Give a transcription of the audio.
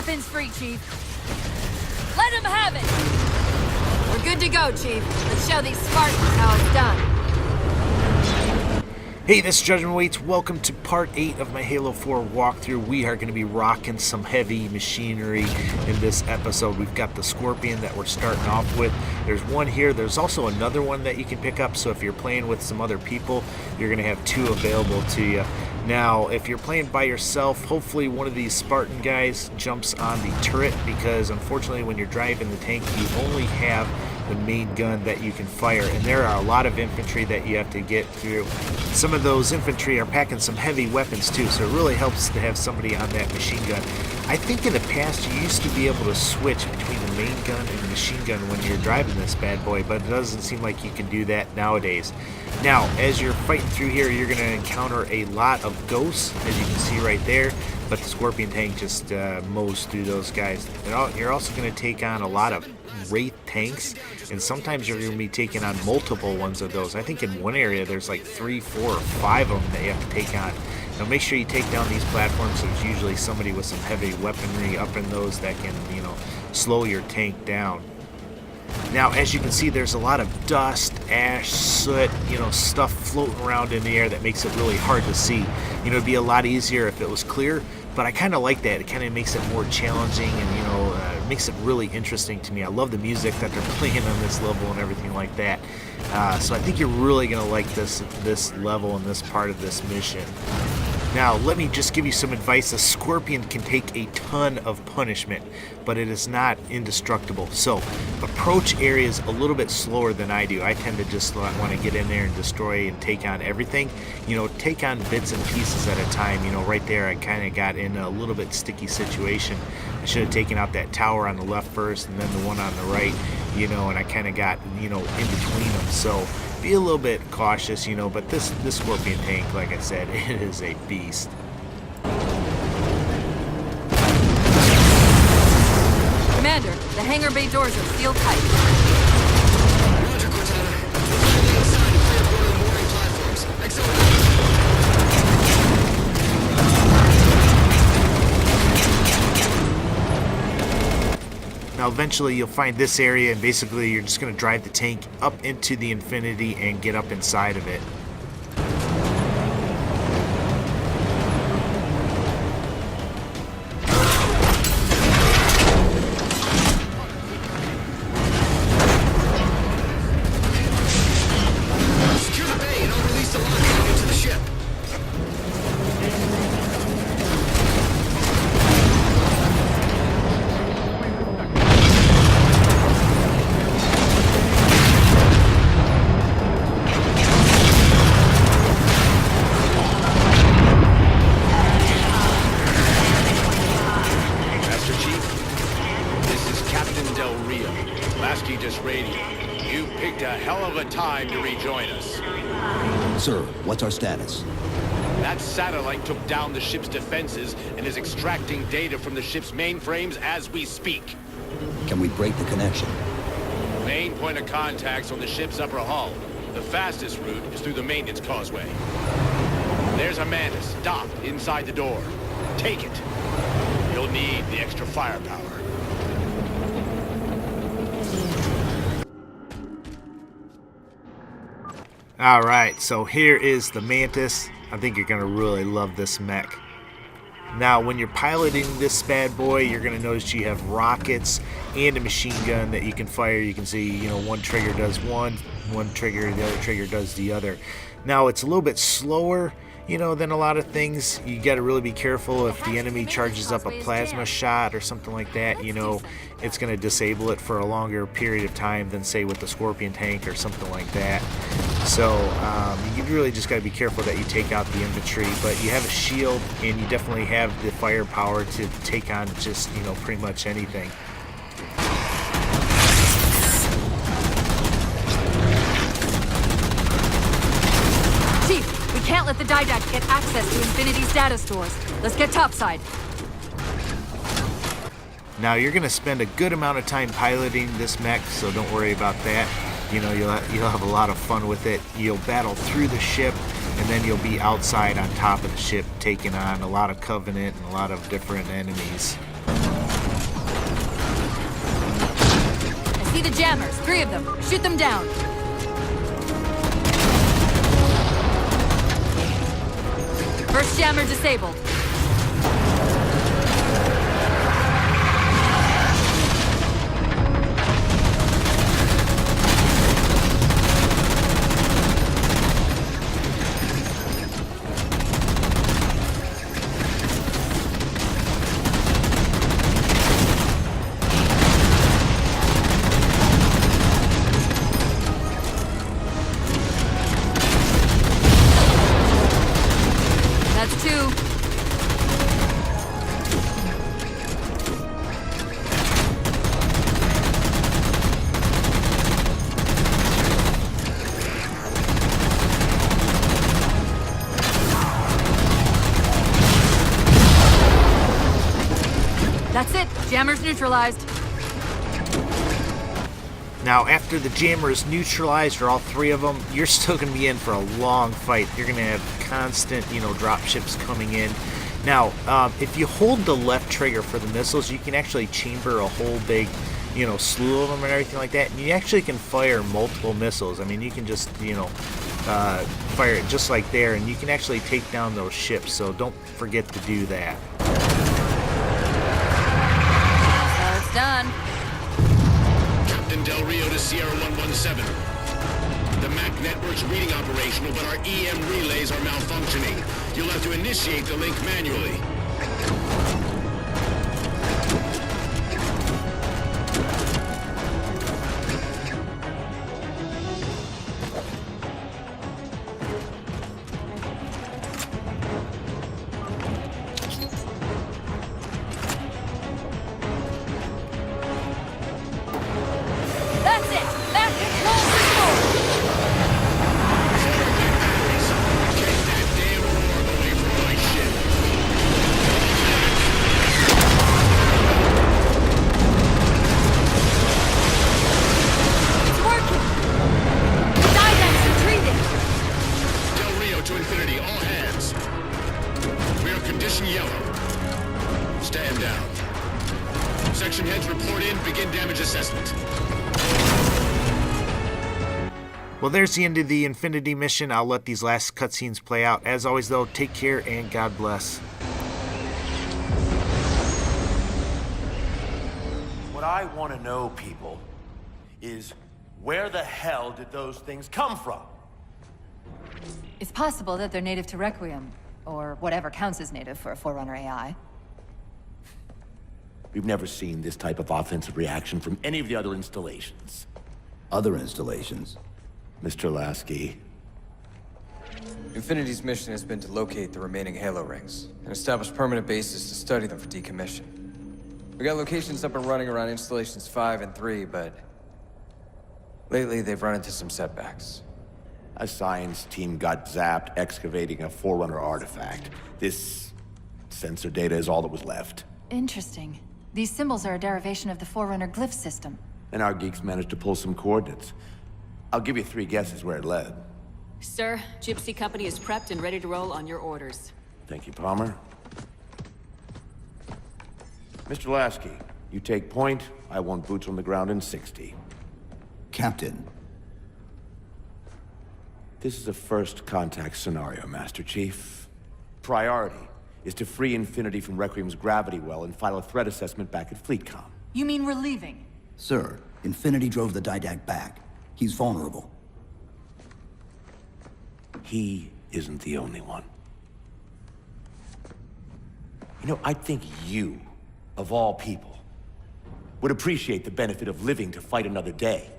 Weapons free, Chief. Let him have it! We're good to go, Chief. Let's show these Spartans how it's done. Hey, this is Judgment Waits. Welcome to part 8 of my Halo 4 walkthrough. We are going to be rocking some heavy machinery in this episode. We've got the Scorpion that we're starting off with. There's one here. There's also another one that you can pick up, so if you're playing with some other people, you're going to have 2 available to you. Now, if you're playing by yourself, hopefully one of these Spartan guys jumps on the turret, because unfortunately when you're driving the tank, you only have the main gun that you can fire, and there are a lot of infantry that you have to get through. Some of those infantry are packing some heavy weapons too, so it really helps to have somebody on that machine gun. I think in the past you used to be able to switch between the main gun and the machine gun when you're driving this bad boy, but it doesn't seem like you can do that nowadays. Now, as you're fighting through here, you're going to encounter a lot of ghosts, as you can see right there, but the Scorpion tank just mows through those guys. You're also going to take on a lot of Wraith tanks, and sometimes you're going to be taking on multiple ones of those. I think in one area there's like 3, 4, or 5 of them that you have to take on. Now make sure you take down these platforms. There's usually somebody with some heavy weaponry up in those that can, slow your tank down. Now, as you can see, there's a lot of dust, ash, soot, stuff floating around in the air that makes it really hard to see. It'd be a lot easier if it was clear, but I kind of like that. It kind of makes it more challenging, and makes it really interesting to me. I love the music that they're playing on this level and everything like that. So I think you're really going to like this level and this part of this mission. Now, let me just give you some advice. The Scorpion can take a ton of punishment, but it is not indestructible. So, approach areas a little bit slower than I do. I tend to just want to get in there and destroy and take on everything. Take on bits and pieces at a time. Right there I kind of got in a little bit sticky situation. I should have taken out that tower on the left first and then the one on the right, and I kind of got, in between them. So, be a little bit cautious, but this Scorpion tank, like I said, it is a beast. Commander, the hangar bay doors are sealed tight. Roger, Cortana. Stand inside and clear one of the mooring platforms. Accelerate. Now eventually you'll find this area, and basically you're just going to drive the tank up into the Infinity and get up inside of it. Secure the bay and I'll release the lockdown into the ship. Time to rejoin us. Sir, what's our status? That satellite took down the ship's defenses and is extracting data from the ship's mainframes as we speak. Can we break the connection? Main point of contact's on the ship's upper hull. The fastest route is through the maintenance causeway. There's a Mantis docked inside the door. Take it. You'll need the extra firepower. Alright, so here is the Mantis. I think you're going to really love this mech. Now, when you're piloting this bad boy, you're going to notice you have rockets and a machine gun that you can fire. You can see, one trigger does one trigger, the other trigger does the other. Now, it's a little bit slower, than a lot of things. You got to really be careful if the enemy charges up a plasma shot or something like that, it's going to disable it for a longer period of time than, say, with the Scorpion tank or something like that. So you really just got to be careful that you take out the infantry, but you have a shield and you definitely have the firepower to take on just, pretty much anything. Chief, we can't let the Didact get access to Infinity's data stores. Let's get topside. Now, you're going to spend a good amount of time piloting this mech, so don't worry about that. You'll have a lot of fun with it. You'll battle through the ship, and then you'll be outside on top of the ship taking on a lot of Covenant and a lot of different enemies. the jammers. 3 of them. Shoot them down. First jammer disabled. That's 2. That's it. Jammers neutralized. Now, after the jammer is neutralized, or all 3 of them, you're still going to be in for a long fight. You're going to have constant, drop ships coming in. Now, if you hold the left trigger for the missiles, you can actually chamber a whole big, slew of them and everything like that. And you actually can fire multiple missiles. I mean, you can just, fire it just like there, and you can actually take down those ships. So don't forget to do that. So it's done. Captain Del Rio to Sierra 117. The MAC network's reading operational, but our EM relays are malfunctioning. You'll have to initiate the link manually. That's it. That controls the door. Get that damn orb away from my ship. It's working. The Didact's retreating. Del Rio to Infinity, all hands. We are condition yellow. Stand down. Section heads report in, begin damage assessment. Well, there's the end of the Infinity mission. I'll let these last cutscenes play out. As always, though, take care and God bless. What I want to know, people, is where the hell did those things come from? It's possible that they're native to Requiem, or whatever counts as native for a Forerunner AI. We've never seen this type of offensive reaction from any of the other installations. Other installations? Mr. Lasky. Infinity's mission has been to locate the remaining Halo rings and establish permanent bases to study them for decommission. We got locations up and running around installations 5 and 3, but lately they've run into some setbacks. A science team got zapped excavating a Forerunner artifact. This sensor data is all that was left. Interesting. These symbols are a derivation of the Forerunner glyph system. And our geeks managed to pull some coordinates. I'll give you 3 guesses where it led. Sir, Gypsy Company is prepped and ready to roll on your orders. Thank you, Palmer. Mr. Lasky, you take point. I want boots on the ground in 60. Captain, This is a first contact scenario, Master Chief. Priority is to free Infinity from Requiem's gravity well and file a threat assessment back at FleetCom. You mean we're leaving? sir, Infinity drove the Didact back. He's vulnerable. He isn't the only one. You know, I think you, of all people, would appreciate the benefit of living to fight another day.